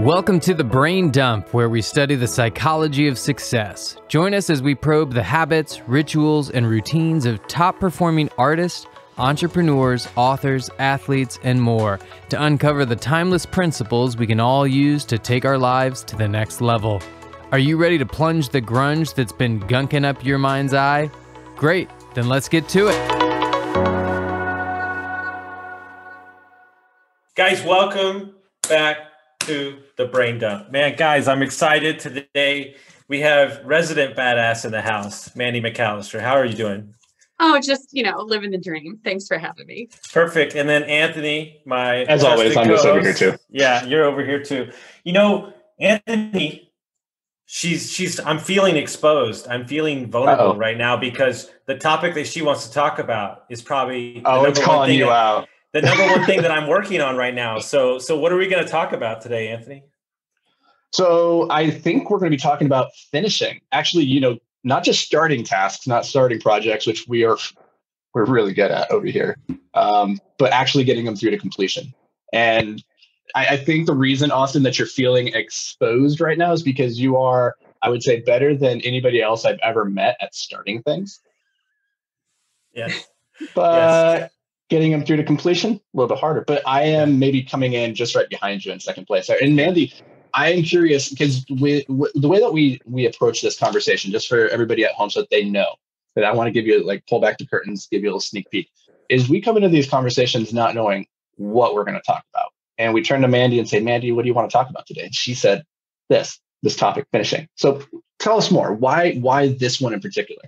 Welcome to the Brain Dump, where we study the psychology of success. Join us as we probe the habits, rituals, and routines of top-performing artists, entrepreneurs, authors, athletes, and more to uncover the timeless principles we can all use to take our lives to the next level. Are you ready to plunge the grunge that's been gunking up your mind's eye? Great, then let's get to it. Guys, welcome back to the Brain Dump. Man, guys, I'm excited today. We have resident badass in the house, Mandy McAllister. How are you doing? Oh, just, living the dream. Thanks for having me. Perfect. And then Anthony, my as always, I'm just over here too. Yeah, you're over here too. Anthony, I'm feeling exposed. I'm feeling vulnerable right now because the topic that she wants to talk about is probably it's calling you out. The number one thing that I'm working on right now. So what are we going to talk about today, Anthony? So I think we're going to be talking about finishing. Actually, not just starting tasks, not starting projects, which we're really good at over here, but actually getting them through to completion. And I think the reason, Austin, that you're feeling exposed right now is because you are, I would say, better than anybody else I've ever met at starting things. Yes. But yes. Getting them through to completion, a little bit harder. But I am maybe coming in just right behind you in second place. And Mandy, I am curious because the way that we approach this conversation, just for everybody at home so that they know, that I want to give you, pull back the curtains, give you a little sneak peek, is we come into these conversations not knowing what we're going to talk about. And we turn to Mandy and say, Mandy, what do you want to talk about today? And she said this topic, finishing. So tell us more. Why this one in particular?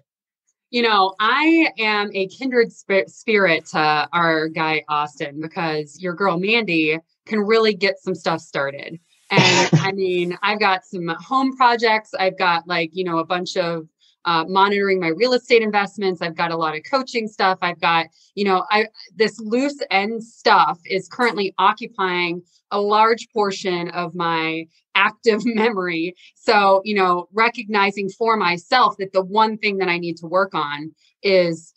I am a kindred spirit to our guy, Austin, because your girl, Mandy, can really get some stuff started. And I've got some home projects. I've got a bunch of monitoring my real estate investments. I've got a lot of coaching stuff. I've got, this loose end stuff is currently occupying a large portion of my active memory. So, recognizing for myself that the one thing that I need to work on is,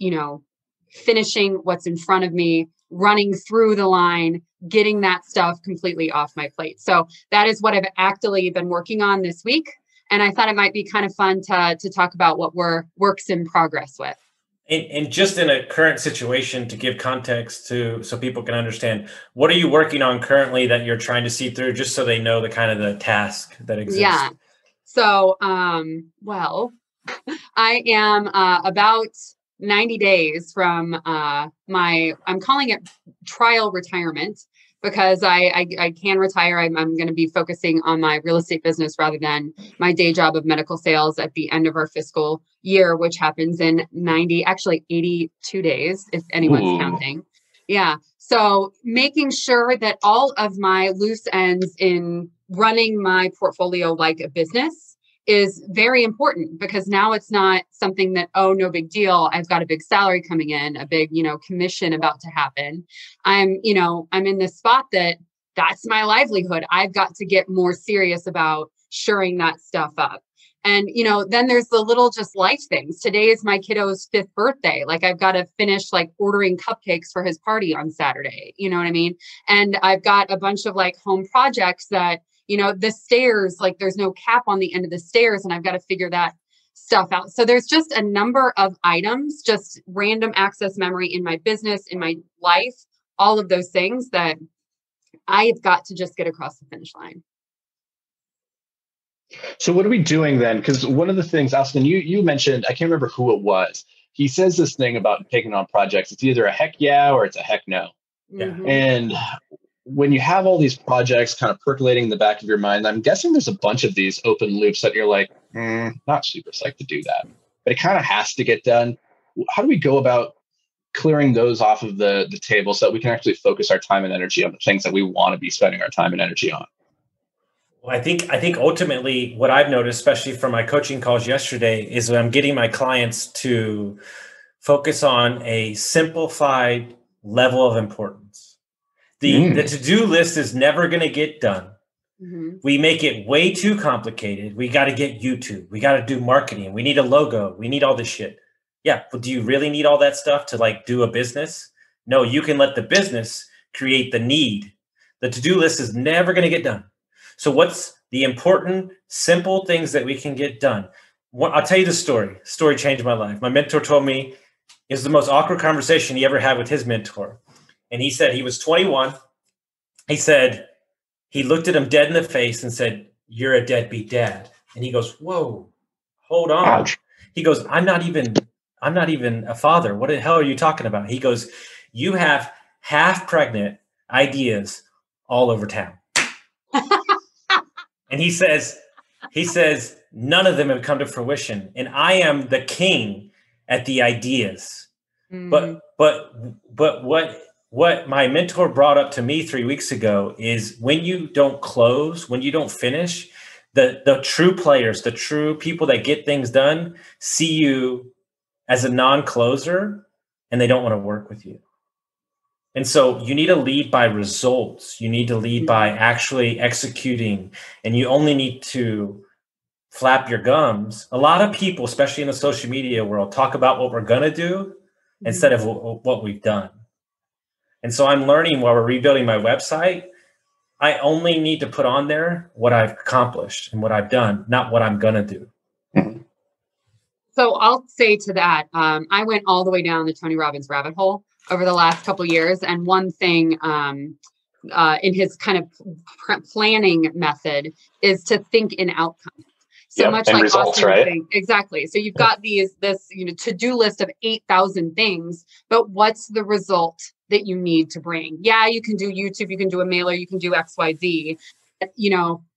finishing what's in front of me, running through the line, getting that stuff completely off my plate. So that is what I've actively been working on this week. And I thought it might be kind of fun to talk about what we're works in progress with. And just in a current situation, to give context so people can understand, what are you working on currently that you're trying to see through, just so they know the task that exists? Yeah. So, I am about 90 days from I'm calling it trial retirement, because I can retire. I'm going to be focusing on my real estate business rather than my day job of medical sales at the end of our fiscal year, which happens in 82 days, if anyone's counting. Yeah. So making sure that all of my loose ends in running my portfolio like a business is very important, because now it's not something that, no big deal, I've got a big salary coming in, a big, commission about to happen. I'm in this spot that's my livelihood. I've got to get more serious about shoring that stuff up. And, then there's the little just life things. Today is my kiddo's 5th birthday. I've got to finish ordering cupcakes for his party on Saturday. You know what I mean? And I've got a bunch of home projects that, the stairs, there's no cap on the end of the stairs, and I've got to figure that stuff out. So there's just a number of items, just random access memory in my business, in my life, all of those things that I've got to just get across the finish line. So what are we doing then? Because one of the things, Austin, you mentioned, I can't remember who it was. He says this thing about taking on projects. It's either a heck yeah or it's a heck no. Yeah. Mm-hmm. And when you have all these projects kind of percolating in the back of your mind, I'm guessing there's a bunch of these open loops that you're like, not super psyched to do that, but it kind of has to get done. How do we go about clearing those off of the table so that we can actually focus our time and energy on the things that we want to be spending our time and energy on? Well, I think ultimately what I've noticed, especially from my coaching calls yesterday, is that I'm getting my clients to focus on a simplified level of importance. The to-do list is never going to get done. Mm-hmm. We make it way too complicated. We got to get YouTube. We got to do marketing. We need a logo. We need all this shit. Yeah, but do you really need all that stuff to do a business? No, you can let the business create the need. The to-do list is never going to get done. So what's the important, simple things that we can get done? I'll tell you the story. Story changed my life. My mentor told me it was the most awkward conversation he ever had with his mentor. And he said he was 21. He said, he looked at him dead in the face and said, "You're a deadbeat dad." And he goes, "Whoa, hold on." Ouch. He goes, I'm not even a father. What the hell are you talking about? He goes, "You have half pregnant ideas all over town." And he says, none of them have come to fruition. And I am the king at the ideas. But what my mentor brought up to me 3 weeks ago is when you don't close, when you don't finish, the true players, the true people that get things done see you as a non-closer and they don't want to work with you. And so you need to lead by results. You need to lead by actually executing, and you only need to flap your gums. A lot of people, especially in the social media world, talk about what we're going to do instead of what we've done. And so I'm learning while we're rebuilding my website, I only need to put on there what I've accomplished and what I've done, not what I'm going to do. So I'll say to that, I went all the way down the Tony Robbins rabbit hole over the last couple of years. And one thing in his kind of planning method is to think in outcomes. So much like results, Austin was right? saying, exactly. So you've got this to-do list of 8,000 things, but what's the result that you need to bring? Yeah, you can do YouTube, you can do a mailer, you can do XYZ.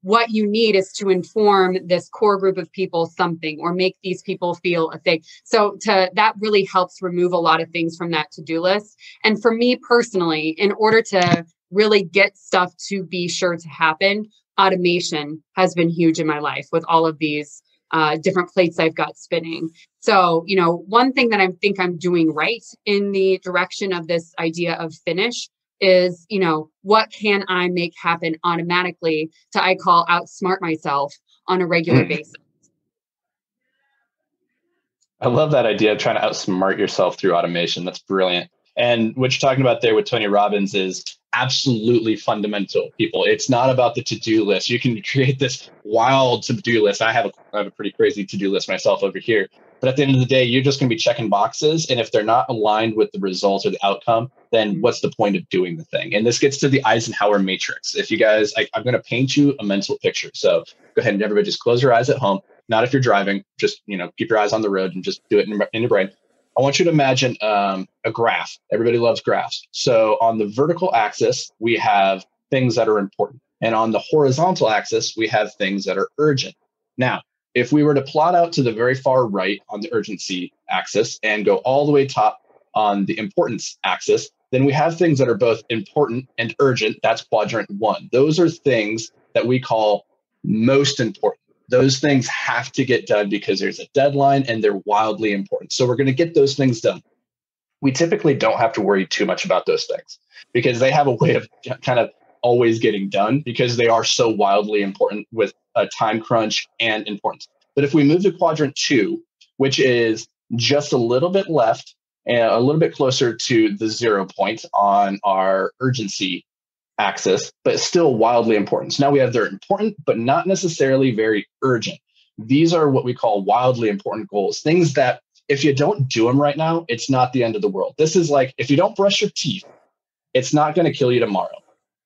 What you need is to inform this core group of people something, or make these people feel a thing. So that really helps remove a lot of things from that to-do list. And for me personally, in order to really get stuff to be sure to happen, automation has been huge in my life with all of these different plates I've got spinning. So, one thing that I think I'm doing right in the direction of this idea of finish is, what can I make happen automatically to, I call, outsmart myself on a regular basis. I love that idea of trying to outsmart yourself through automation. That's brilliant. And what you're talking about there with Tony Robbins is absolutely fundamental, people. It's not about the to-do list. You can create this wild to-do list. I have a pretty crazy to-do list myself over here. But at the end of the day, you're just going to be checking boxes. And if they're not aligned with the result or the outcome, then what's the point of doing the thing? And this gets to the Eisenhower matrix. If you guys, I'm going to paint you a mental picture. So go ahead and everybody just close your eyes at home. Not if you're driving, just, keep your eyes on the road and just do it in your brain. I want you to imagine a graph. Everybody loves graphs. So on the vertical axis, we have things that are important. And on the horizontal axis, we have things that are urgent. Now, if we were to plot out to the very far right on the urgency axis and go all the way top on the importance axis, then we have things that are both important and urgent. That's quadrant one. Those are things that we call most important. Those things have to get done because there's a deadline and they're wildly important. So we're going to get those things done. We typically don't have to worry too much about those things because they have a way of kind of always getting done because they are so wildly important with a time crunch and importance. But if we move to quadrant two, which is just a little bit left and a little bit closer to the 0 point on our urgency axis, but still wildly important. So now we have they're important, but not necessarily very urgent. These are what we call wildly important goals, things that if you don't do them right now, it's not the end of the world. This is like, if you don't brush your teeth, it's not going to kill you tomorrow.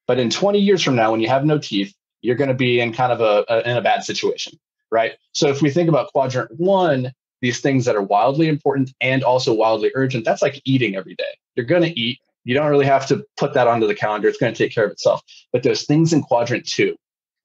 But in 20 years from now, when you have no teeth, you're going to be in kind of in a bad situation, right? So if we think about quadrant one, these things that are wildly important and also wildly urgent, that's like eating every day. You're going to eat. You don't really have to put that onto the calendar. It's going to take care of itself. But those things in quadrant two,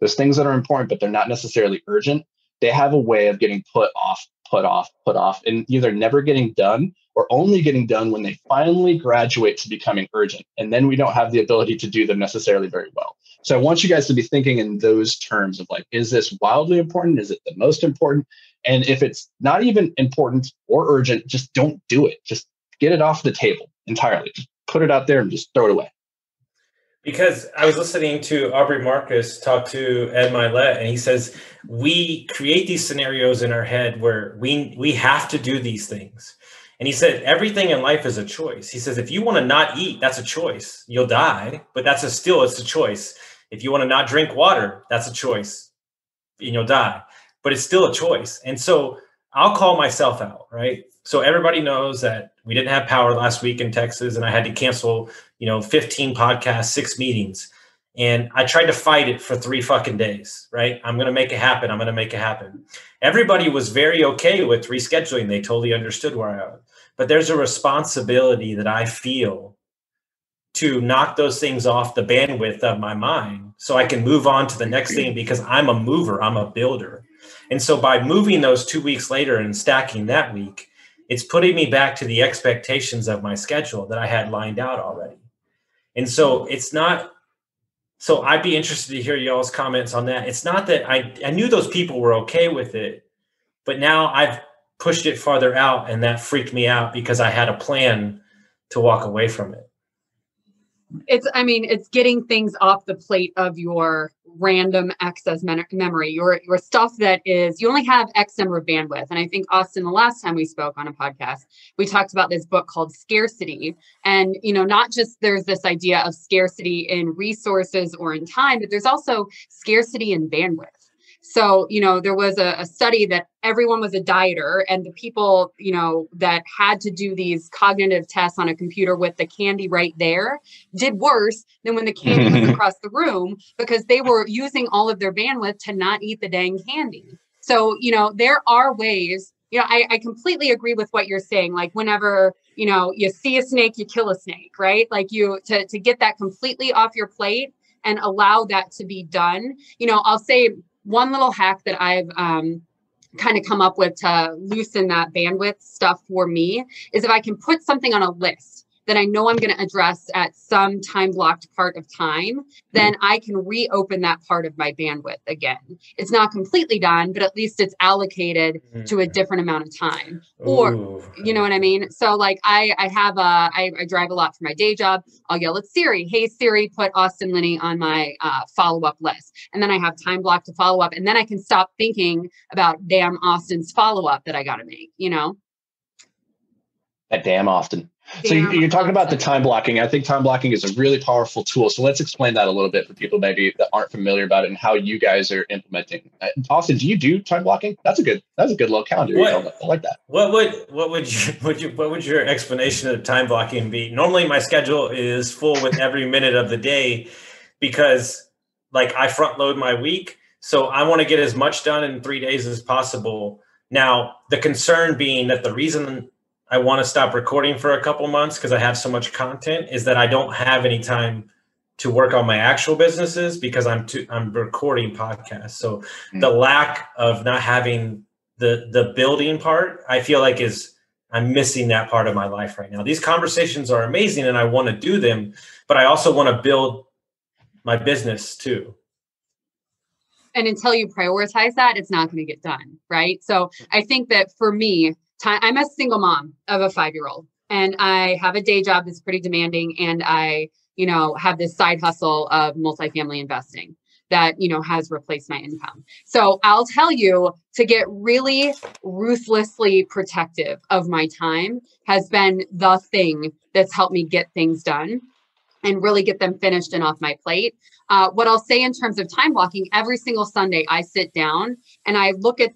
those things that are important, but they're not necessarily urgent, they have a way of getting put off, and either never getting done or only getting done when they finally graduate to becoming urgent. And then we don't have the ability to do them necessarily very well. So I want you guys to be thinking in those terms of like, is this wildly important? Is it the most important? And if it's not even important or urgent, just don't do it. Just get it off the table entirely. Just put it out there and just throw it away. Because I was listening to Aubrey Marcus talk to Ed Milet, and he says, we create these scenarios in our head where we have to do these things. And he said, everything in life is a choice. He says, if you want to not eat, that's a choice. You'll die, but it's a choice. If you want to not drink water, that's a choice and you'll die, but it's still a choice. And so I'll call myself out, right? So everybody knows that we didn't have power last week in Texas and I had to cancel, 15 podcasts, 6 meetings. And I tried to fight it for 3 fucking days, right? I'm going to make it happen. I'm going to make it happen. Everybody was very okay with rescheduling. They totally understood where I was. But there's a responsibility that I feel to knock those things off the bandwidth of my mind so I can move on to the next thing, because I'm a mover, I'm a builder. And so by moving those 2 weeks later and stacking that week, it's putting me back to the expectations of my schedule that I had lined out already. And so it's not, so I'd be interested to hear y'all's comments on that. It's not that I knew those people were okay with it, but now I've pushed it farther out and that freaked me out because I had a plan to walk away from it. It's getting things off the plate of your random excess memory, your stuff that is, you only have X number of bandwidth. And I think, Austin, the last time we spoke on a podcast, we talked about this book called Scarcity. And, not just there's this idea of scarcity in resources or in time, but there's also scarcity in bandwidth. So, there was a study that everyone was a dieter, and the people, that had to do these cognitive tests on a computer with the candy right there did worse than when the candy was across the room, because they were using all of their bandwidth to not eat the dang candy. So, there are ways, I completely agree with what you're saying. Like whenever, you see a snake, you kill a snake, right? Like to get that completely off your plate and allow that to be done. I'll say, one little hack that I've kind of come up with to loosen that bandwidth stuff for me is if I can put something on a list that I know I'm going to address at some time blocked part of time, then I can reopen that part of my bandwidth again. It's not completely done, but at least it's allocated to a different amount of time. Or, you know what I mean? So like I drive a lot for my day job. I'll yell at Siri, hey Siri, put Austin Linney on my follow-up list. And then I have time blocked to follow up. And then I can stop thinking about damn Austin's follow-up that I got to make, That damn Austin. So you're talking about the time blocking. I think time blocking is a really powerful tool. So let's explain that a little bit for people maybe that aren't familiar about it and how you guys are implementing. Austin, do you do time blocking? That's a good little calendar. I like that. What would your explanation of time blocking be? Normally my schedule is full with every minute of the day because like I front load my week. So I want to get as much done in 3 days as possible. Now, the concern being that the reason I want to stop recording for a couple months because I have so much content is that I don't have any time to work on my actual businesses because I'm recording podcasts. So the lack of not having the building part, I feel like I'm missing that part of my life right now. These conversations are amazing and I want to do them, but I also want to build my business too. And until you prioritize that, it's not going to get done. Right. So I think that for me, I'm a single mom of a 5-year-old and I have a day job that's pretty demanding. And I, have this side hustle of multifamily investing that, has replaced my income. So I'll tell you, to get really ruthlessly protective of my time has been the thing that's helped me get things done and really get them finished and off my plate. What I'll say in terms of time blocking, every single Sunday I sit down and I look at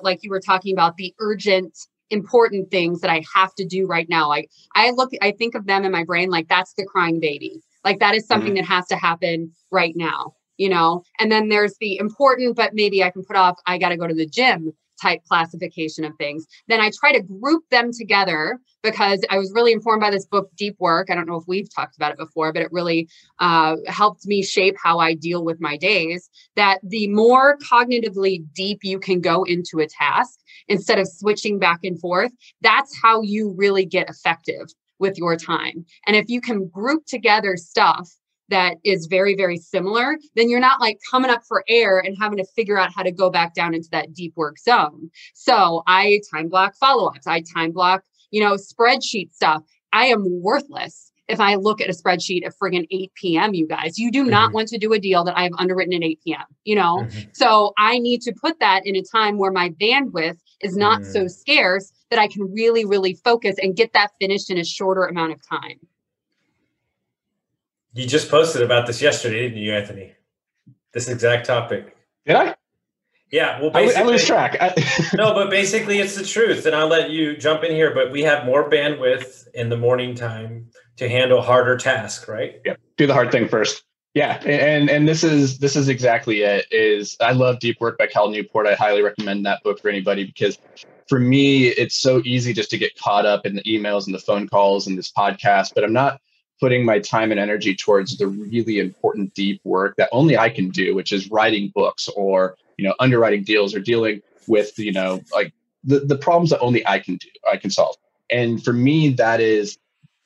like you were talking about, the urgent, important things that I have to do right now. Like I think of them in my brain, like that's the crying baby. Like that is something that has to happen right now, and then there's the important, but maybe I can put off, I got to go to the gym type classification of things. Then I try to group them together because I was really informed by this book, Deep Work. I don't know if we've talked about it before, but it really helped me shape how I deal with my days, that the more cognitively deep you can go into a task instead of switching back and forth, that's how you really get effective with your time. And if you can group together stuff that is very, very similar, then you're not like coming up for air and having to figure out how to go back down into that deep work zone. So I time block follow-ups. I time block, spreadsheet stuff. I am worthless if I look at a spreadsheet at friggin' 8 p.m., you guys. You do not want to do a deal that I've underwritten at 8 p.m., So I need to put that in a time where my bandwidth is not so scarce that I can really, really focus and get that finished in a shorter amount of time. You just posted about this yesterday, didn't you, Anthony? this exact topic. Did I? Yeah, well, I lose track. No, but basically it's the truth, and I'll let you jump in here, but we have more bandwidth in the morning time to handle harder tasks, right? Yeah, do the hard thing first. Yeah, and this is exactly it. Is I love Deep Work by Cal Newport. I highly recommend that book for anybody, because for me, it's so easy just to get caught up in the emails and the phone calls and this podcast, but I'm not putting my time and energy towards the really important deep work that only I can do, which is writing books or, underwriting deals or dealing with, like the problems that only I can do, I can solve. And for me, that is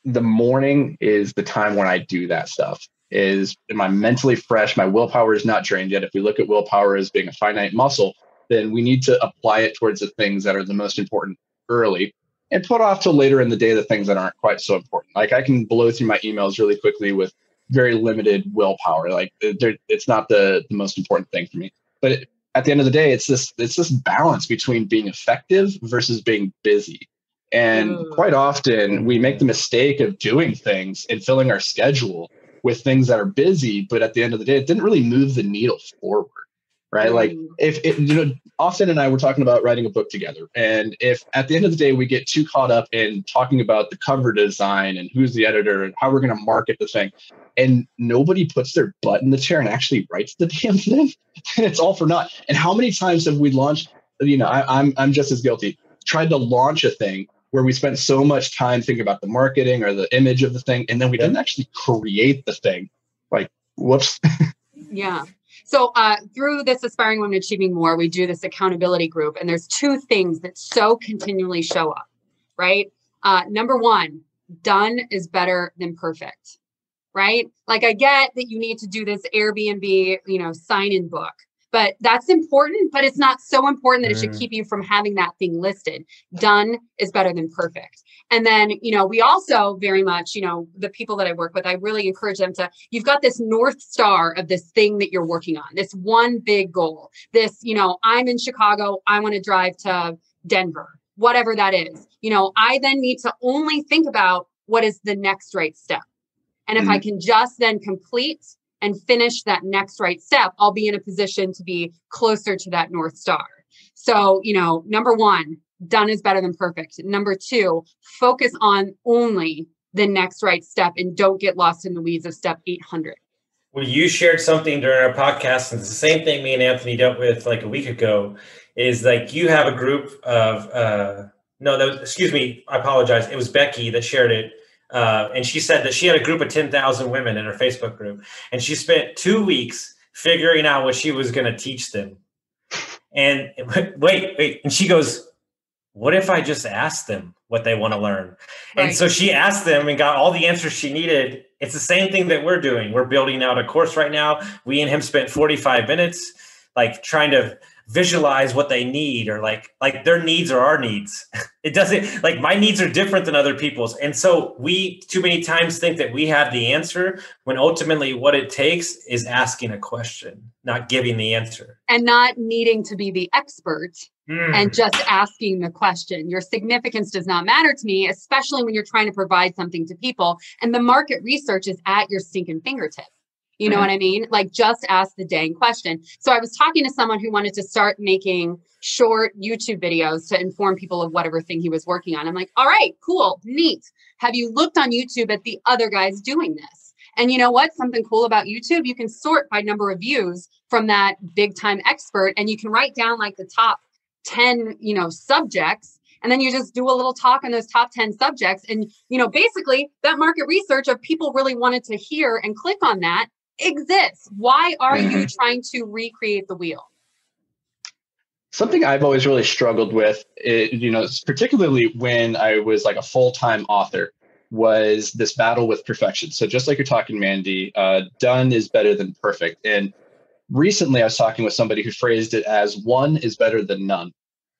the morning is the time when I do that stuff. Am I mentally fresh? My willpower is not drained yet. If we look at willpower as being a finite muscle, then we need to apply it towards the things that are the most important early and put off till later in the day the things that aren't quite so important. Like I can blow through my emails really quickly with very limited willpower. Like it's not the most important thing for me. But at the end of the day, it's this balance between being effective versus being busy. And quite often we make the mistake of doing things and filling our schedule with things that are busy, but at the end of the day, it didn't really move the needle forward. Right. Like Austin and I were talking about writing a book together. And if at the end of the day, we get too caught up in talking about the cover design and who's the editor and how we're going to market the thing, and nobody puts their butt in the chair and actually writes the damn thing, it's all for naught. And how many times have we launched, I'm just as guilty, tried to launch a thing where we spent so much time thinking about the marketing or the image of the thing, and then we didn't actually create the thing. Like, whoops. Yeah. So through this Aspiring Women Achieving More, we do this accountability group, and there's two things that so continually show up, right? Number one, done is better than perfect, right? Like I get that you need to do this Airbnb, sign-in book, but that's important, but it's not so important that it should keep you from having that thing listed. Done is better than perfect. And then, we also very much, the people that I work with, I really encourage them to, you've got this North Star of this thing that you're working on, this one big goal, this, I'm in Chicago, I want to drive to Denver, whatever that is. I then need to only think about what is the next right step. And if I can just then complete and finish that next right step, I'll be in a position to be closer to that North Star. So, number one, done is better than perfect. Number two, focus on only the next right step and don't get lost in the weeds of step 800. Well, you shared something during our podcast, and it's the same thing me and Anthony dealt with like a week ago, is like you have a group of, I apologize. It was Becky that shared it. And she said that she had a group of 10,000 women in her Facebook group, and she spent 2 weeks figuring out what she was going to teach them. And wait. And she goes, what if I just asked them what they want to learn? Right. And so she asked them and got all the answers she needed. It's the same thing that we're doing. We're building out a course right now. We and him spent 45 minutes, like trying to visualize what they need, or like their needs are our needs. It doesn't, like my needs are different than other people's. And so we too many times think that we have the answer when ultimately what it takes is asking a question, not giving the answer. And not needing to be the expert and just asking the question. Your significance does not matter to me, especially when you're trying to provide something to people and the market research is at your stinking fingertip. You know what I mean? Like just ask the dang question. So I was talking to someone who wanted to start making short YouTube videos to inform people of whatever thing he was working on. I'm like, all right, cool, neat. Have you looked on YouTube at the other guys doing this? And you know what? Something cool about YouTube, you can sort by number of views from that big time expert, and you can write down like the top 10, subjects. And then you just do a little talk on those top 10 subjects. And, basically that market research of people really wanted to hear and click on that exists. Why are you trying to recreate the wheel? Something I've always really struggled with, particularly when I was like a full-time author, was this battle with perfection. So just like you're talking, Mandy, done is better than perfect. And recently I was talking with somebody who phrased it as one is better than none.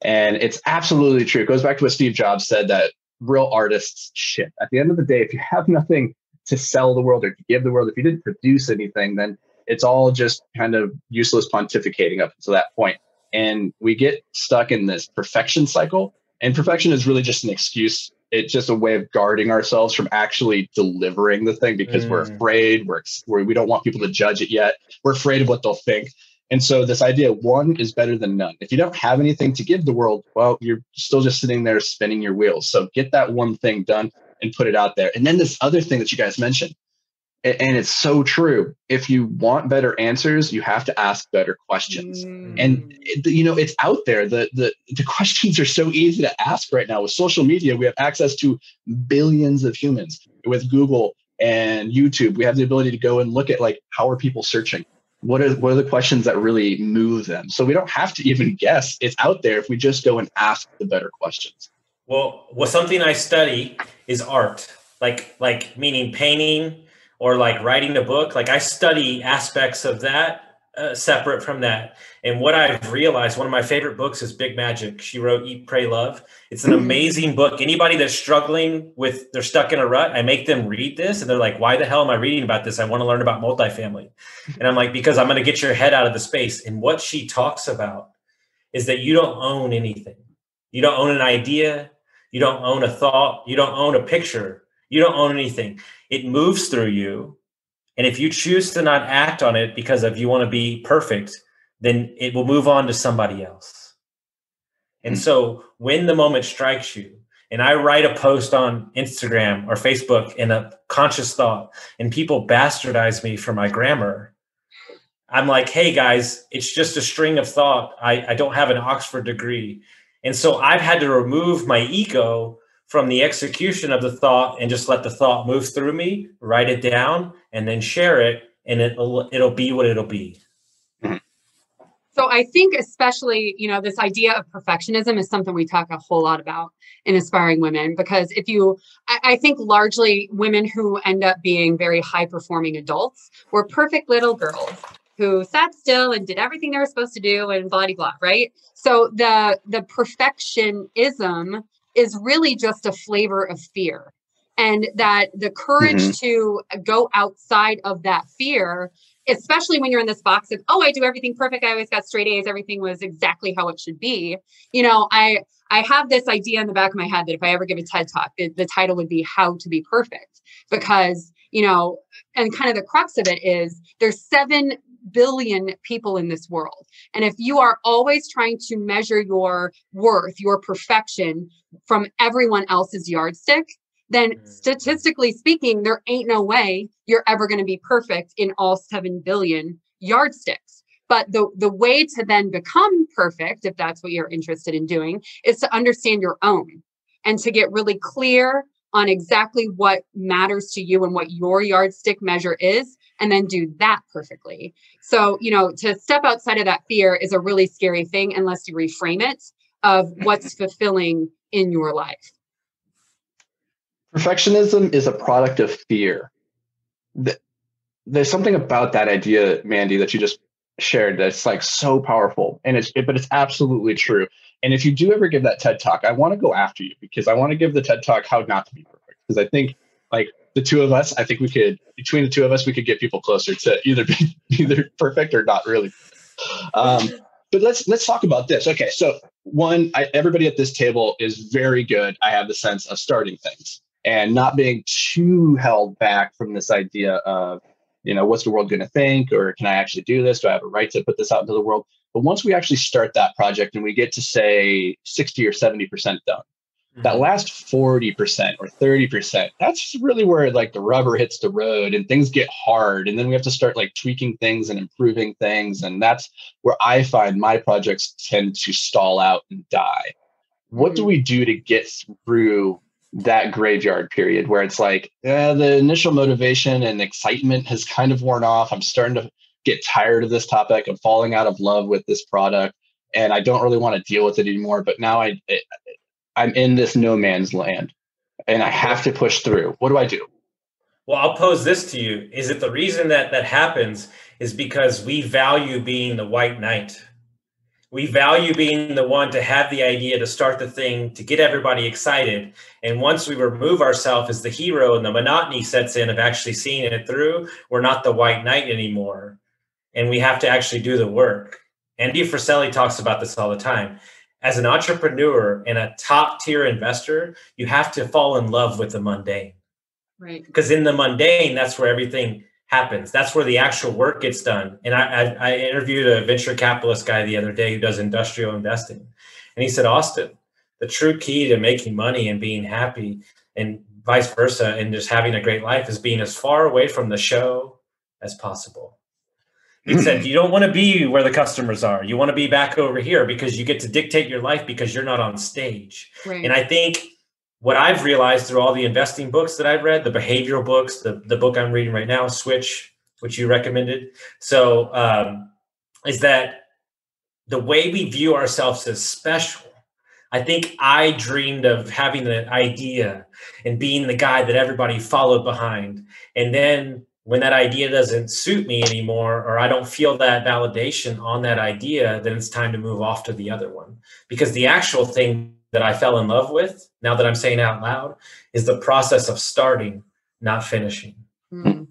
And it's absolutely true. It goes back to what Steve Jobs said, that real artists shit. At the end of the day, if you have nothing to sell the world or to give the world, if you didn't produce anything, then it's all just kind of useless pontificating up to that point. And we get stuck in this perfection cycle. And perfection is really just an excuse It's just a way of guarding ourselves from actually delivering the thing because we're afraid, we don't want people to judge it yet. We're afraid of what they'll think. And so this idea, one is better than none. If you don't have anything to give the world, well, you're still just sitting there spinning your wheels. So get that one thing done and put it out there. And then this other thing that you guys mentioned, and it's so true. If you want better answers, you have to ask better questions. And it's out there. The questions are so easy to ask right now. With social media, we have access to billions of humans. With Google and YouTube, we have the ability to go and look at, like, how are people searching? What are the questions that really move them? So we don't have to even guess. It's out there if we just go and ask the better questions. Well, something I study is art, like meaning painting or like writing a book. Like, I study aspects of that separate from that. And what I've realized, one of my favorite books is Big Magic. She wrote Eat, Pray, Love. It's an amazing book. Anybody that's struggling they're stuck in a rut, I make them read this and they're like, why the hell am I reading about this? I want to learn about multifamily. And I'm like, because I'm going to get your head out of the space. And what she talks about is that you don't own anything. You don't own an idea. You don't own a thought. You don't own a picture. You don't own anything. It moves through you. And if you choose to not act on it because of you want to be perfect, then it will move on to somebody else. And so when the moment strikes you, and I write a post on Instagram or Facebook in a conscious thought, and people bastardize me for my grammar, I'm like, hey guys, it's just a string of thought. I don't have an Oxford degree. And so I've had to remove my ego from the execution of the thought and just let the thought move through me, write it down, and then share it, and it'll be what it'll be. So I think especially, this idea of perfectionism is something we talk a whole lot about in Aspiring Women, because I think largely women who end up being very high performing adults were perfect little girls who sat still and did everything they were supposed to do and blah, blah, blah, right? So the perfectionism is really just a flavor of fear. And that the courage to go outside of that fear, especially when you're in this box of, I do everything perfect. I always got straight A's. Everything was exactly how it should be. I have this idea in the back of my head that if I ever give a TED Talk, the title would be How to Be Perfect, because, and kind of the crux of it is there's 7 billion people in this world. And if you are always trying to measure your worth, your perfection from everyone else's yardstick, then statistically speaking, there ain't no way you're ever going to be perfect in all 7 billion yardsticks. But the way to then become perfect, if that's what you're interested in doing, is to understand your own and to get really clear on exactly what matters to you and what your yardstick measure is, and then do that perfectly. So, to step outside of that fear is a really scary thing unless you reframe it of what's fulfilling in your life. Perfectionism is a product of fear. There's something about that idea, Mandy, that you just shared that's like so powerful, but it's absolutely true. And if you do ever give that TED Talk, I want to go after you, because I want to give the TED Talk How Not to Be Perfect. Because I think, like, between the two of us, we could get people closer to either perfect or not really. But let's talk about this. Okay, so everybody at this table is very good, I have the sense, of starting things and not being too held back from this idea of, what's the world going to think, or can I actually do this? Do I have a right to put this out into the world? But once we actually start that project and we get to, say, 60 or 70% done, that last 40% or 30%, that's really where, like, the rubber hits the road and things get hard. And then we have to start, like, tweaking things and improving things. And that's where I find my projects tend to stall out and die. What do we do to get through that graveyard period where it's like, the initial motivation and excitement has kind of worn off. I'm starting to get tired of this topic. I'm falling out of love with this product, and I don't really want to deal with it anymore. But now I'm in this no man's land, and I have to push through. What do I do? Well, I'll pose this to you. Is it the reason that happens is because we value being the white knight? We value being the one to have the idea, to start the thing, to get everybody excited. And once we remove ourselves as the hero and the monotony sets in of actually seeing it through, we're not the white knight anymore. And we have to actually do the work. Andy Frisella talks about this all the time. as an entrepreneur and a top tier investor, you have to fall in love with the mundane. Right. Because in the mundane, that's where everything happens. That's where the actual work gets done. And I interviewed a venture capitalist guy the other day who does industrial investing. And he said, Austin, the true key to making money and being happy and vice versa and just having a great life is being as far away from the show as possible. He said, you don't want to be where the customers are. You want to be back over here because you get to dictate your life because you're not on stage. Right. And I think what I've realized through all the investing books that I've read, the behavioral books, the book I'm reading right now, Switch, which you recommended. So is that the way we view ourselves as special. I think I dreamed of having an idea and being the guy that everybody followed behind. And then when that idea doesn't suit me anymore, or I don't feel that validation on that idea, then it's time to move off to the other one. Because the actual thing that I fell in love with, now that I'm saying out loud, is the process of starting, not finishing. Mm.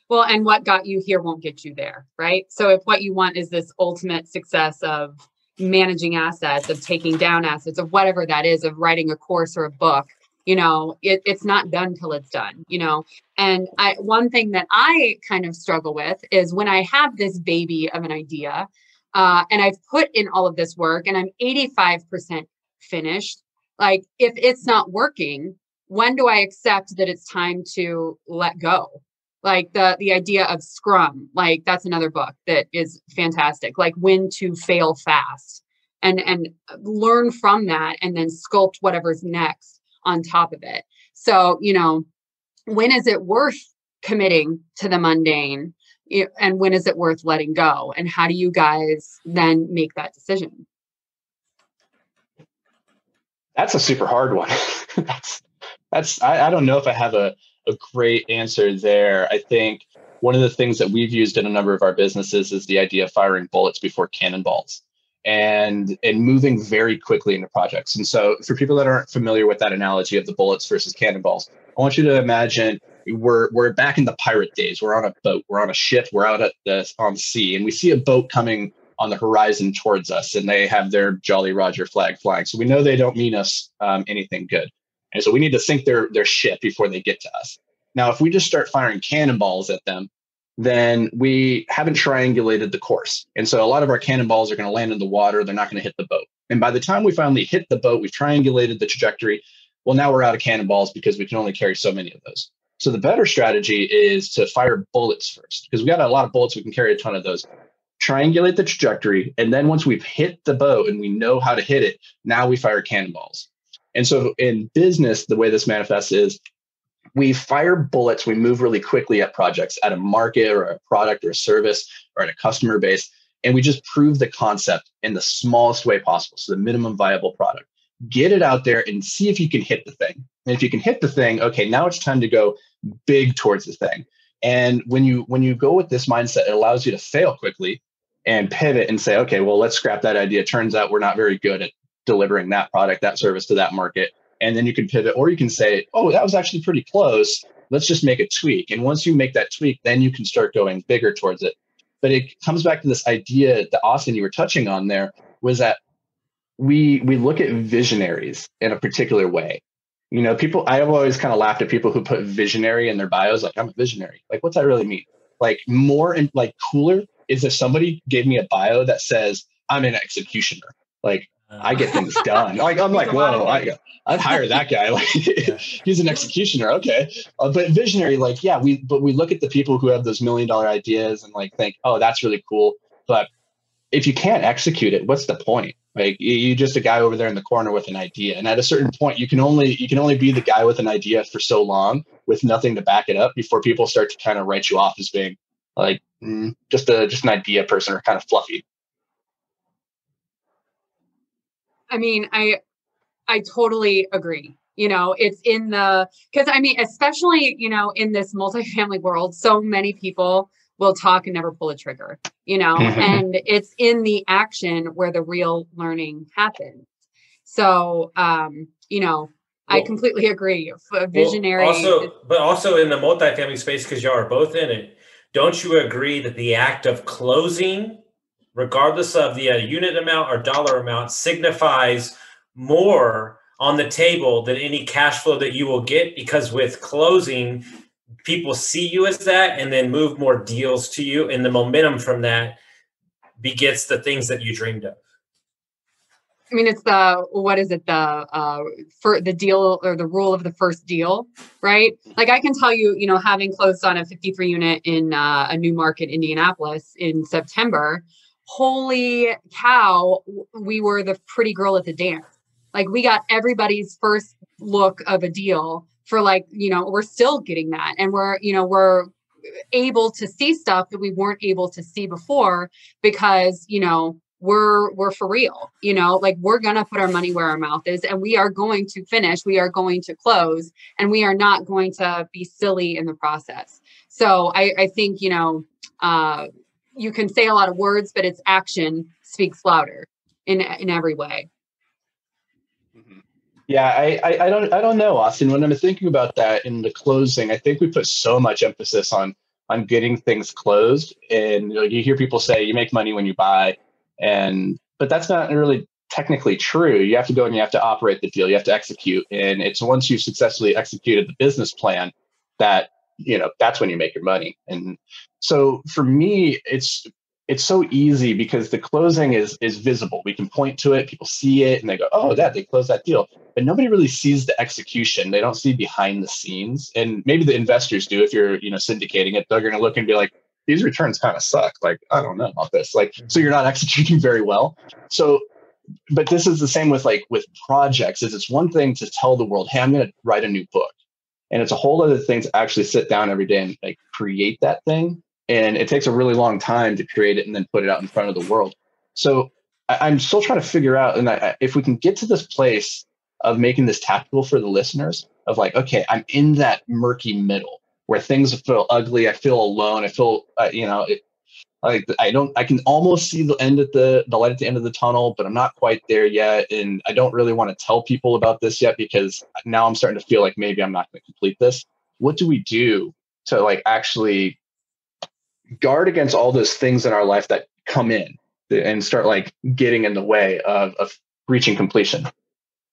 Well, and what got you here won't get you there, right? So if what you want is this ultimate success of managing assets, of taking down assets, of whatever that is, of writing a course or a book, it's not done till it's done, And one thing that I kind of struggle with is when I have this baby of an idea, and I've put in all of this work and I'm 85% finished, like if it's not working, when do I accept that it's time to let go? Like the idea of Scrum, like that's another book that is fantastic, like when to fail fast and learn from that and then sculpt whatever's next on top of it. So, when is it worth committing to the mundane and when is it worth letting go? And how do you guys then make that decision? That's a super hard one. I don't know if I have a great answer there. I think one of the things that we've used in a number of our businesses is the idea of firing bullets before cannonballs and moving very quickly into projects. And so for people that aren't familiar with that analogy of the bullets versus cannonballs, I want you to imagine we're back in the pirate days. We're on a boat, we're on a ship, we're out on the sea, and we see a boat coming on the horizon towards us, and they have their Jolly Roger flag flying. So we know they don't mean us anything good. And so we need to sink their ship before they get to us. Now, if we just start firing cannonballs at them, then we haven't triangulated the course. And so a lot of our cannonballs are going to land in the water. They're not going to hit the boat. And by the time we finally hit the boat, we've triangulated the trajectory. Well, now we're out of cannonballs because we can only carry so many of those. So the better strategy is to fire bullets first, because we got a lot of bullets. We can carry a ton of those. Triangulate the trajectory. And then once we've hit the boat and we know how to hit it, now we fire cannonballs. And so in business, the way this manifests is we fire bullets. We move really quickly at projects, at a market or a product or a service or at a customer base. And we just prove the concept in the smallest way possible. So the minimum viable product. Get it out there and see if you can hit the thing. And if you can hit the thing, okay, now it's time to go big towards the thing. And when you go with this mindset, it allows you to fail quickly and pivot and say, okay, well, let's scrap that idea. It turns out we're not very good at delivering that product, that service to that market. And then you can pivot, or you can say, oh, that was actually pretty close. Let's just make a tweak. And once you make that tweak, then you can start going bigger towards it. But it comes back to this idea that Austin, you were touching on there, was that we look at visionaries in a particular way. I've always kind of laughed at people who put visionary in their bios, like I'm a visionary. Like, what's that really mean? Like more and like cooler is if somebody gave me a bio that says I'm an executioner. Like I get things done. Like I'm like, whoa, I'd hire that guy. Like he's an executioner. Okay. But visionary, like, yeah, we look at the people who have those $1 million ideas and like think, oh, that's really cool. But if you can't execute it, what's the point? Like you're just a guy over there in the corner with an idea. And at a certain point, you can only be the guy with an idea for so long with nothing to back it up before people start to kind of write you off as being like just an idea person or kind of fluffy. I mean, I totally agree. It's because especially, in this multifamily world, so many people will talk and never pull a trigger, and it's in the action where the real learning happens. So, I completely agree. A visionary. But also in the multifamily space, because y'all are both in it, don't you agree that the act of closing regardless of the unit amount or dollar amount, signifies more on the table than any cash flow that you will get, because with closing, people see you as that and then move more deals to you. And the momentum from that begets the things that you dreamed of. I mean, it's for the deal, or the rule of the first deal, right? Like I can tell you, having closed on a 53 unit in a new market, Indianapolis, in September, holy cow, we were the pretty girl at the dance. Like we got everybody's first look of a deal for we're still getting that. And we're able to see stuff that we weren't able to see before, because, we're for real, we're going to put our money where our mouth is, and we are going to finish, we are going to close, and we are not going to be silly in the process. So I think, you can say a lot of words, but its action speaks louder in every way. Yeah, I don't know, Austin. When I'm thinking about that in the closing, I think we put so much emphasis on getting things closed. And you hear people say you make money when you buy, but that's not really technically true. You have to go and you have to operate the deal. You have to execute. And it's once you've successfully executed the business plan that, that's when you make your money. And so for me, it's so easy because the closing is visible. We can point to it. People see it and they go, oh, they closed that deal. But nobody really sees the execution. They don't see behind the scenes. And maybe the investors do. If you're, syndicating it, they're going to look and be like, these returns kind of suck. Like, I don't know about this. So you're not executing very well. So, but this is the same with projects. It's one thing to tell the world, hey, I'm going to write a new book. And it's a whole other thing to actually sit down every day and create that thing. And it takes a really long time to create it and then put it out in front of the world. So I'm still trying to figure out, and if we can get to this place of making this tactical for the listeners of okay, I'm in that murky middle where things feel ugly. I feel alone. I feel, I can almost see the light at the end of the tunnel, but I'm not quite there yet. And I don't really want to tell people about this yet, because now I'm starting to feel like maybe I'm not going to complete this. What do we do to actually guard against all those things in our life that come in and start getting in the way of reaching completion?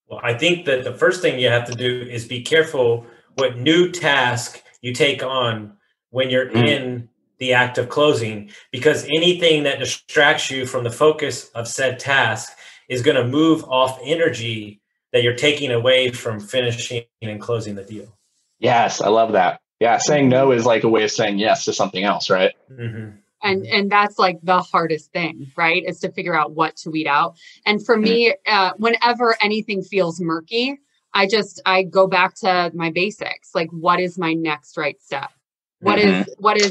Well, I think that the first thing you have to do is be careful what new task you take on when you're in the act of closing, because anything that distracts you from the focus of said task is going to move off energy that you're taking away from finishing and closing the deal. Yes, I love that. Yeah, saying no is a way of saying yes to something else, right? Mm-hmm. And that's the hardest thing, right? Is to figure out what to weed out. And for me, whenever anything feels murky, I go back to my basics. What is my next right step? What is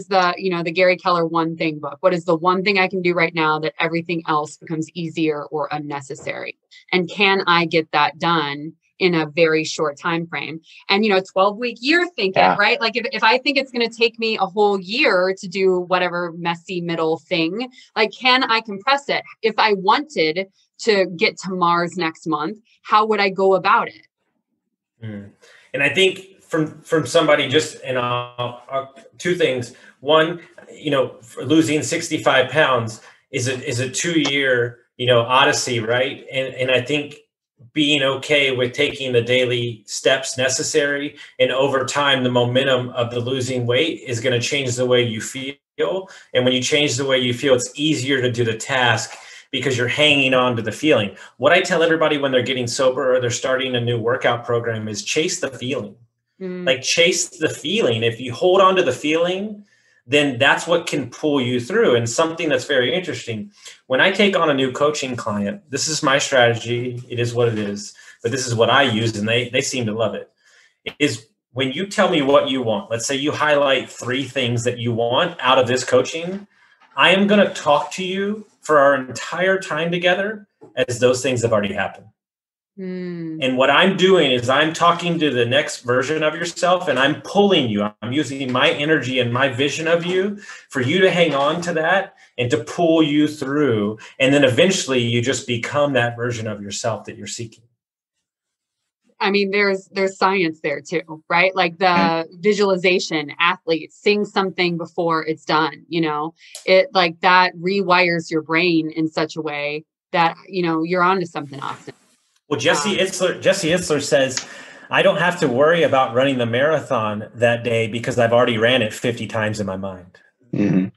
the, the Gary Keller one thing book? What is the one thing I can do right now that everything else becomes easier or unnecessary? And can I get that done in a very short time frame? And 12-week year thinking, right? If I think it's going to take me a whole year to do whatever messy middle thing, can I compress it? If I wanted to get to Mars next month, how would I go about it? And I think from somebody, just two things. One, losing 65 pounds is a 2-year odyssey, right? And I think being okay with taking the daily steps necessary, and over time, the momentum of the losing weight is going to change the way you feel. And when you change the way you feel, it's easier to do the task because you're hanging on to the feeling. What I tell everybody when they're getting sober or they're starting a new workout program is chase the feeling. Chase the feeling. If you hold on to the feeling, then that's what can pull you through. And something that's very interesting, when I take on a new coaching client, this is my strategy. It is what it is, but this is what I use, and they seem to love it, is when you tell me what you want. Let's say you highlight 3 things that you want out of this coaching. I am going to talk to you for our entire time together as those things have already happened. And what I'm doing is I'm talking to the next version of yourself, and I'm pulling you. I'm using my energy and my vision of you for you to hang on to that and to pull you through. And then eventually you just become that version of yourself that you're seeking. I mean, there's science there too, right? Like the visualization, athletes, seeing something before it's done, it like that rewires your brain in such a way that, you're onto something often. Well, Jesse Itzler says, I don't have to worry about running the marathon that day because I've already ran it 50 times in my mind. Mm-hmm.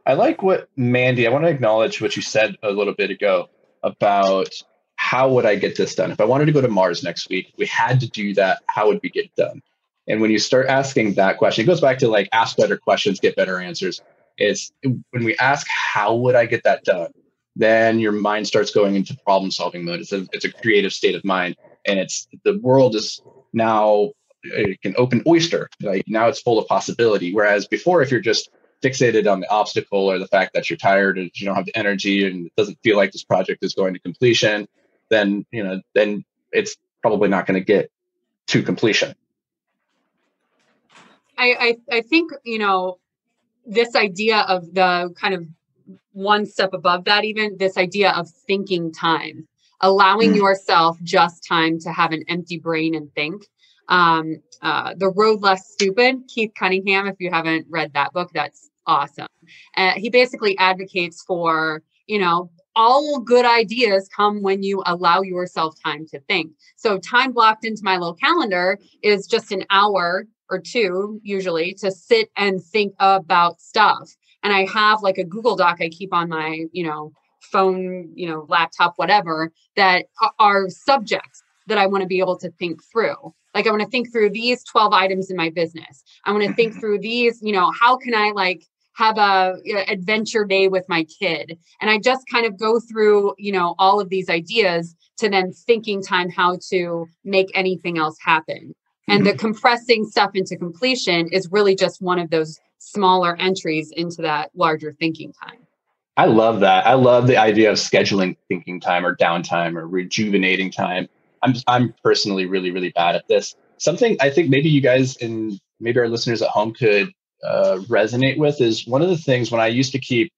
I like what Mandy, I want to acknowledge what you said a little bit ago about how would I get this done? If I wanted to go to Mars next week, we had to do that. How would we get it done? And when you start asking that question, it goes back to like ask better questions, get better answers. Is when we ask, how would I get that done? Then your mind starts going into problem solving mode. It's a creative state of mind. And the world is now an open oyster. Like now it's full of possibility. Whereas before, if you're just fixated on the obstacle or the fact that you're tired and you don't have the energy and it doesn't feel like this project is going to completion, then it's probably not going to get to completion. I think, this idea of the kind of one step above that, even this idea of thinking time, allowing yourself just time to have an empty brain and think. The Road Less Stupid, Keith Cunningham, if you haven't read that book, that's awesome. He basically advocates for, all good ideas come when you allow yourself time to think. So time blocked into my little calendar is just an hour or two, usually, to sit and think about stuff. And I have like a Google Doc I keep on my, phone, laptop, whatever, that are subjects that I want to be able to think through. Like I want to think through these 12 items in my business. I want to think through these, how can I like have a adventure day with my kid? And I just kind of go through, all of these ideas to then thinking time how to make anything else happen. And the compressing stuff into completion is really just one of those smaller entries into that larger thinking time. I love that. I love the idea of scheduling thinking time or downtime or rejuvenating time. I'm personally really, really bad at this. Something I think maybe you guys and maybe our listeners at home could resonate with is one of the things when I used to keep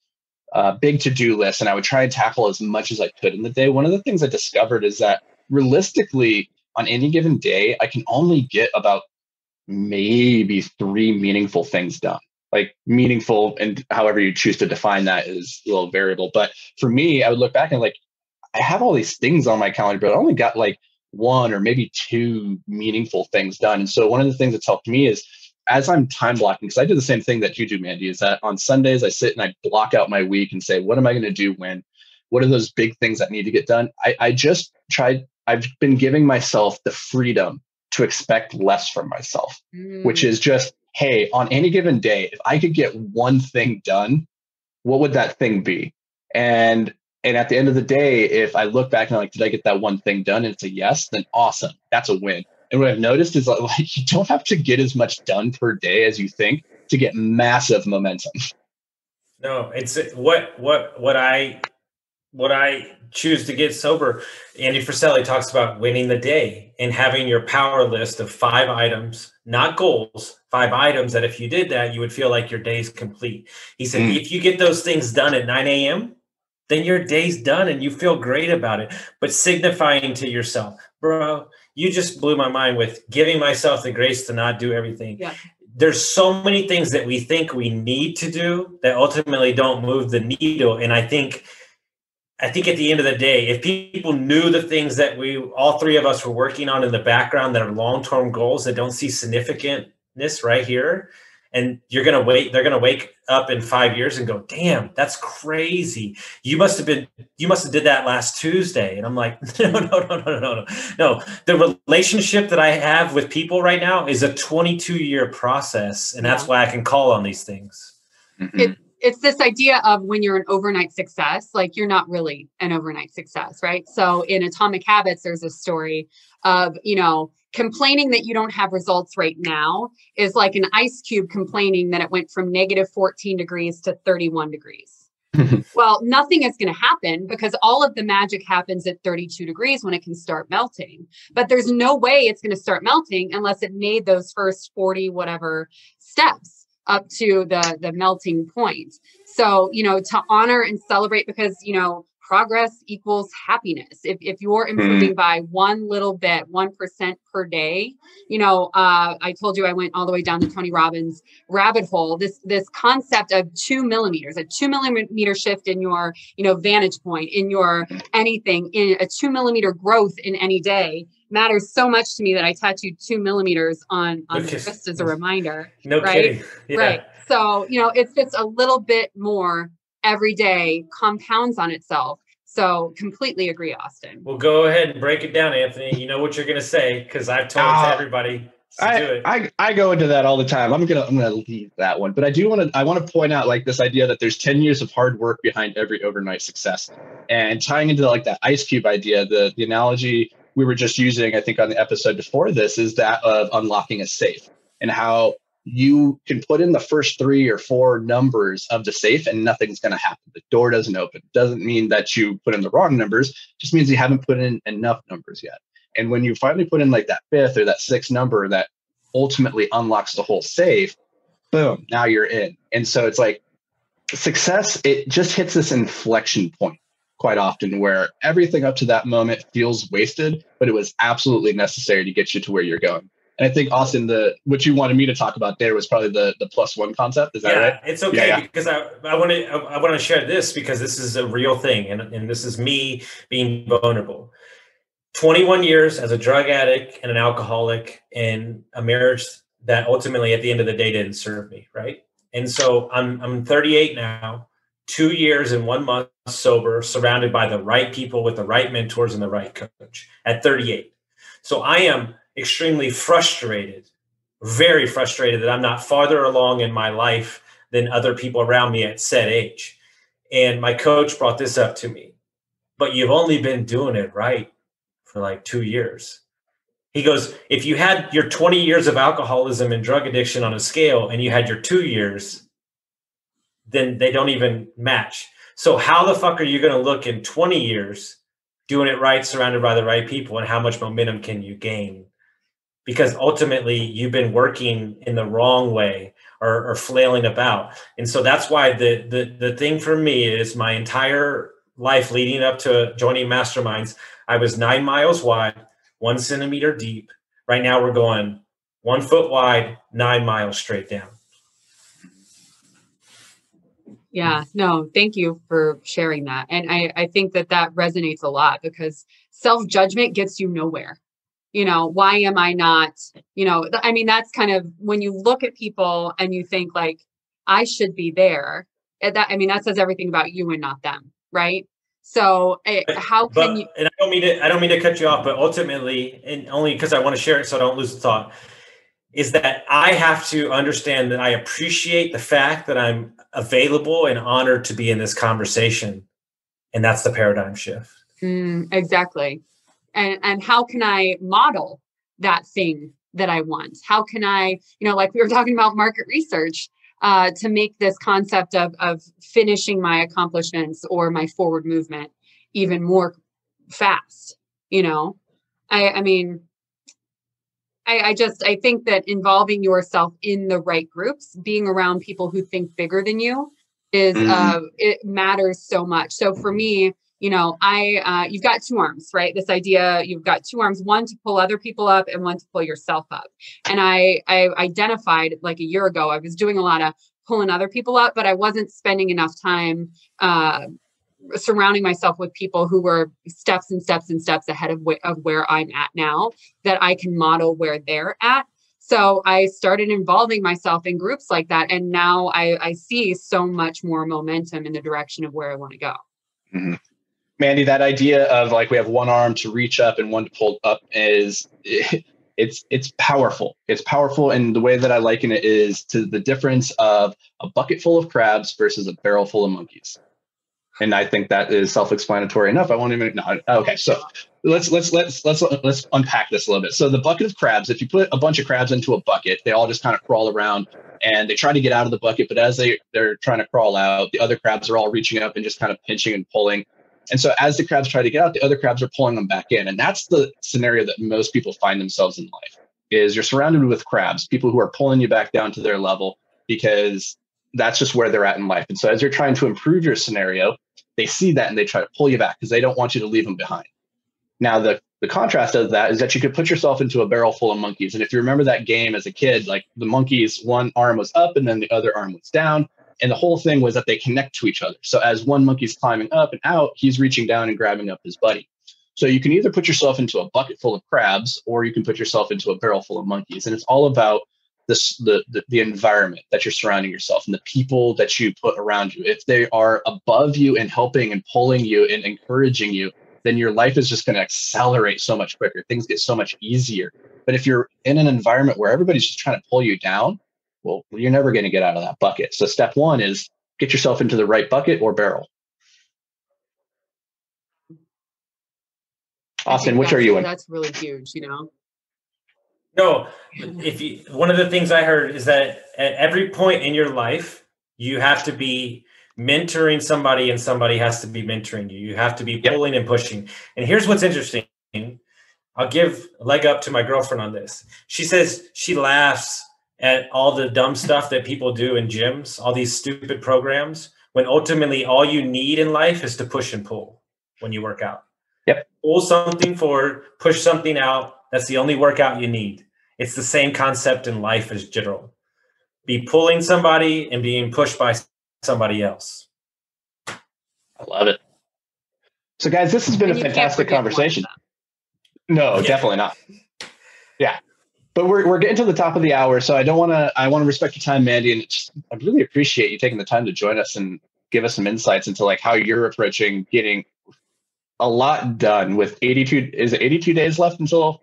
big to-do lists and I would try and tackle as much as I could in the day. One of the things I discovered is that realistically, on any given day, I can only get about maybe 3 meaningful things done. Like meaningful, and however you choose to define that is a little variable. But for me, I would look back and like, I have all these things on my calendar, but I only got like 1 or maybe 2 meaningful things done. And so one of the things that's helped me is as I'm time blocking, because I do the same thing that you do, Mandy, is that on Sundays, I sit and I block out my week and say, what am I going to do when? What are those big things that need to get done? I've been giving myself the freedom to expect less from myself, which is just, hey, on any given day, if I could get one thing done, what would that thing be? And at the end of the day, if I look back and I'm like, did I get that one thing done? And it's a yes, then awesome. That's a win. And what I've noticed is like you don't have to get as much done per day as you think to get massive momentum. No, it's what I choose to get sober. Andy Friselli talks about winning the day and having your power list of 5 items, not goals, 5 items that if you did that, you would feel like your day's complete. He said, if you get those things done at 9 a.m., then your day's done and you feel great about it. But signifying to yourself, bro, you just blew my mind with giving myself the grace to not do everything. Yeah. There's so many things that we think we need to do that ultimately don't move the needle. And I think at the end of the day, if people knew the things that all 3 of us were working on in the background that are long-term goals that don't see significantness right here, and they're going to wake up in 5 years and go, damn, that's crazy. You must have did that last Tuesday. And I'm like, no. The relationship that I have with people right now is a 22-year process. And that's why I can call on these things. It's this idea of when you're an overnight success, like you're not really an overnight success, right? So in Atomic Habits, there's a story of, complaining that you don't have results right now is like an ice cube complaining that it went from negative 14 degrees to 31 degrees. Well, nothing is going to happen because all of the magic happens at 32 degrees when it can start melting. But there's no way it's going to start melting unless it made those first 40 whatever steps up to the melting point. So, to honor and celebrate, because, progress equals happiness. If you're improving by one little bit, 1% per day, I told you I went all the way down the Tony Robbins rabbit hole. This concept of 2 millimeters, a 2 millimeter shift in your, vantage point, in your anything, in a 2 millimeter growth in any day matters so much to me that I tattooed 2 millimeters on the wrist as a reminder. No kidding. Yeah. Right. So, it's just a little bit more every day compounds on itself. So completely agree, Austin. Well, go ahead and break it down, Anthony. You know what you're going to say, because I've told it to everybody. So do it. I go into that all the time. I'm gonna leave that one, but I want to point out like this idea that there's 10 years of hard work behind every overnight success, and tying into like that ice cube idea. The analogy we were just using, I think, on the episode before this is that of unlocking a safe, and how you can put in the first 3 or 4 numbers of the safe and nothing's going to happen. The door doesn't open. Doesn't mean that you put in the wrong numbers. Just means you haven't put in enough numbers yet. And when you finally put in like that 5th or that 6th number that ultimately unlocks the whole safe, boom, now you're in. And so it's like success, it just hits this inflection point quite often where everything up to that moment feels wasted, but it was absolutely necessary to get you to where you're going. And I think, Austin, what you wanted me to talk about there was probably the +1 concept. Is that right? It's okay, because I want to share this because this is a real thing, and this is me being vulnerable. 21 years as a drug addict and an alcoholic in a marriage that ultimately at the end of the day didn't serve me, right? And so I'm 38 now, 2 years and 1 month sober, surrounded by the right people with the right mentors and the right coach at 38. So I am extremely frustrated, very frustrated that I'm not farther along in my life than other people around me at said age. And my coach brought this up to me, but you've only been doing it right for like 2 years. He goes, if you had your 20 years of alcoholism and drug addiction on a scale and you had your 2 years, then they don't even match. So how the fuck are you going to look in 20 years doing it right, surrounded by the right people, and how much momentum can you gain? Because ultimately you've been working in the wrong way or flailing about. And so that's why the thing for me is my entire life leading up to joining masterminds, I was 9 miles wide, 1 centimeter deep. Right now we're going 1 foot wide, 9 miles straight down. Yeah, no, thank you for sharing that. And I think that resonates a lot because self-judgment gets you nowhere. Why am I not, that's kind of when you look at people and you think like, I should be there. That says everything about you and not them. Right. So how can you, and I don't mean to cut you off, but ultimately, and only because I want to share it so I don't lose the thought, is that I have to understand that I appreciate the fact that I'm available and honored to be in this conversation. And that's the paradigm shift. Exactly. And how can I model that thing that I want? How can I, like we were talking about market research, to make this concept of finishing my accomplishments or my forward movement even more fast, I think that involving yourself in the right groups, being around people who think bigger than you is, it matters so much. So for me, you've got 2 arms, right? This idea, you've got 2 arms, one to pull other people up and one to pull yourself up. And I identified like a year ago, I was doing a lot of pulling other people up, but I wasn't spending enough time, surrounding myself with people who were steps and steps and steps ahead of where I'm at now, that I can model where they're at. So I started involving myself in groups like that. And now I see so much more momentum in the direction of where I want to go. Mm-hmm. Mandy, that idea of like we have 1 arm to reach up and 1 to pull up it's powerful. It's powerful. And the way that I liken it is to the difference of a bucket full of crabs versus a barrel full of monkeys. And I think that is self-explanatory enough. I won't even. No, okay, so let's unpack this a little bit. So the bucket of crabs. If you put a bunch of crabs into a bucket, they all just kind of crawl around and they try to get out of the bucket. But as they're trying to crawl out, the other crabs are all reaching up and just kind of pinching and pulling. And so as the crabs try to get out, the other crabs are pulling them back in. And that's the scenario that most people find themselves in life. Is you're surrounded with crabs, people who are pulling you back down to their level because that's just where they're at in life. And so as you're trying to improve your scenario, they see that and they try to pull you back because they don't want you to leave them behind. Now, the contrast of that is that you could put yourself into a barrel full of monkeys. And if you remember that game as a kid, like the monkeys, one arm was up and then the other arm was down. And the whole thing was that they connect to each other. So as one monkey's climbing up and out, he's reaching down and grabbing up his buddy. So you can either put yourself into a bucket full of crabs, or you can put yourself into a barrel full of monkeys. And it's all about the environment that you're surrounding yourself and the people that you put around you. If they are above you and helping and pulling you and encouraging you, then your life is just going to accelerate so much quicker. Things get so much easier. But if you're in an environment where everybody's just trying to pull you down, well, you're never going to get out of that bucket. So step one is get yourself into the right bucket or barrel. Austin, which are you in? That's really huge, you know? No, one of the things I heard is that at every point in your life, you have to be mentoring somebody and somebody has to be mentoring you. You have to be pulling and pushing. And here's what's interesting. I'll give a leg up to my girlfriend on this. She says she laughs at all the dumb stuff that people do in gyms, all these stupid programs, when ultimately all you need in life is to push and pull when you work out. Yep. Pull something forward, push something out. That's the only workout you need. It's the same concept in life as general. Be pulling somebody and being pushed by somebody else. I love it. So guys, this has been a fantastic conversation. No, definitely not. Yeah. But we're getting to the top of the hour, so I want to respect your time, Mandy, and I really appreciate you taking the time to join us and give us some insights into like how you're approaching getting a lot done with 82 days left until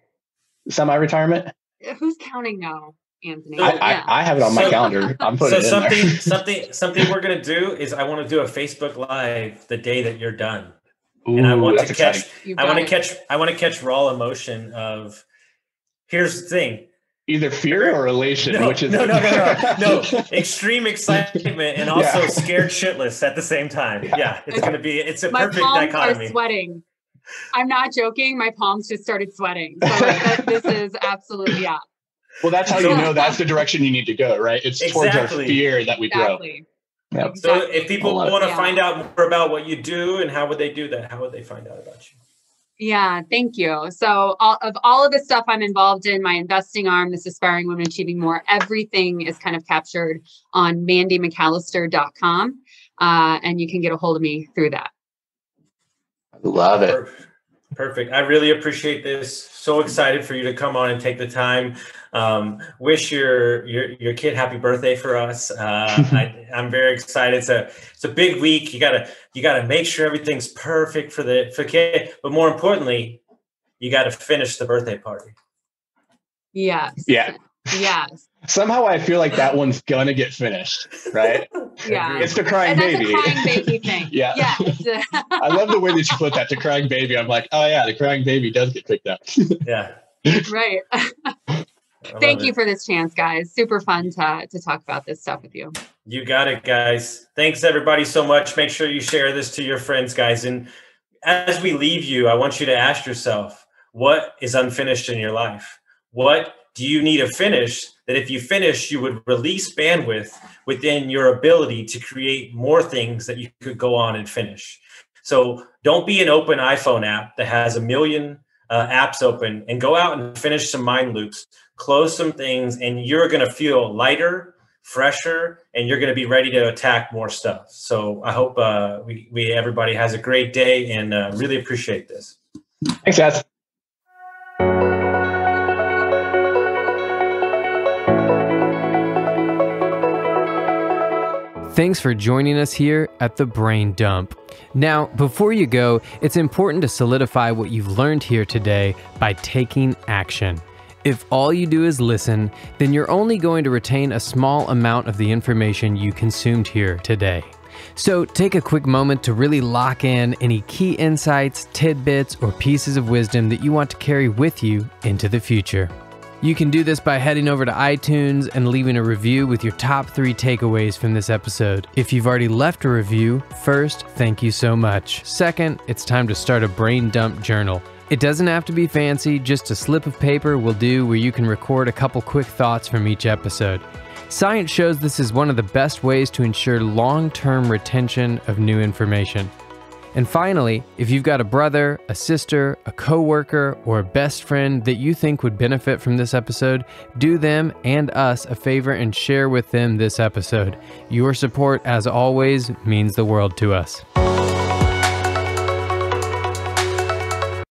semi-retirement? Who's counting now, Anthony? I have it on my calendar. I'm putting it in there. Something we're going to do is I want to do a Facebook Live the day that you're done. Ooh, and I want to catch raw emotion of, here's the thing. Either fear or elation, no, which is no, extreme excitement and also scared shitless at the same time. Yeah, it's a perfect dichotomy. My palms are sweating. I'm not joking. My palms just started sweating. So this is absolutely Well, that's how you know that's the direction you need to go, right? It's towards our fear that we grow. Yep. So if people want to find out more about what you do and how would they do that, how would they find out about you? Yeah, thank you. So all of the stuff I'm involved in, my investing arm, this Aspiring Women Achieving More, everything is kind of captured on mandymcallister.com. And you can get a hold of me through that. Love it. Perfect. I really appreciate this. So excited for you to come on and take the time. Wish your kid happy birthday for us. I'm very excited. It's a big week. You gotta make sure everything's perfect for kid, but more importantly, you gotta finish the birthday party. Yes. Yeah. Yes. Somehow I feel like that one's gonna get finished, right? Yeah. It's the crying baby. That's a crying baby thing. Yeah. I love the way that you put that, the crying baby. I'm like, oh yeah, the crying baby does get picked up. Yeah. Right. Thank you for this chance, guys. Super fun to talk about this stuff with you. You got it, guys. Thanks everybody so much. Make sure you share this to your friends, guys. And as we leave you, I want you to ask yourself, what is unfinished in your life? What do you need to finish that if you finish, you would release bandwidth within your ability to create more things that you could go on and finish? So don't be an open iPhone app that has a million apps open, and go out and finish some mind loops, close some things, and you're going to feel lighter, fresher, and you're going to be ready to attack more stuff. So I hope everybody has a great day, and really appreciate this. Thanks, guys. Thanks for joining us here at the Brain Dump. Now, before you go, it's important to solidify what you've learned here today by taking action. If all you do is listen, then you're only going to retain a small amount of the information you consumed here today. So take a quick moment to really lock in any key insights, tidbits, or pieces of wisdom that you want to carry with you into the future. You can do this by heading over to iTunes and leaving a review with your top 3 takeaways from this episode. If you've already left a review, first, thank you so much. Second, it's time to start a Brain Dump journal. It doesn't have to be fancy, just a slip of paper will do, where you can record a couple quick thoughts from each episode. Science shows this is one of the best ways to ensure long-term retention of new information. And finally, if you've got a brother, a sister, a coworker, or a best friend that you think would benefit from this episode, do them and us a favor and share with them this episode. Your support, as always, means the world to us.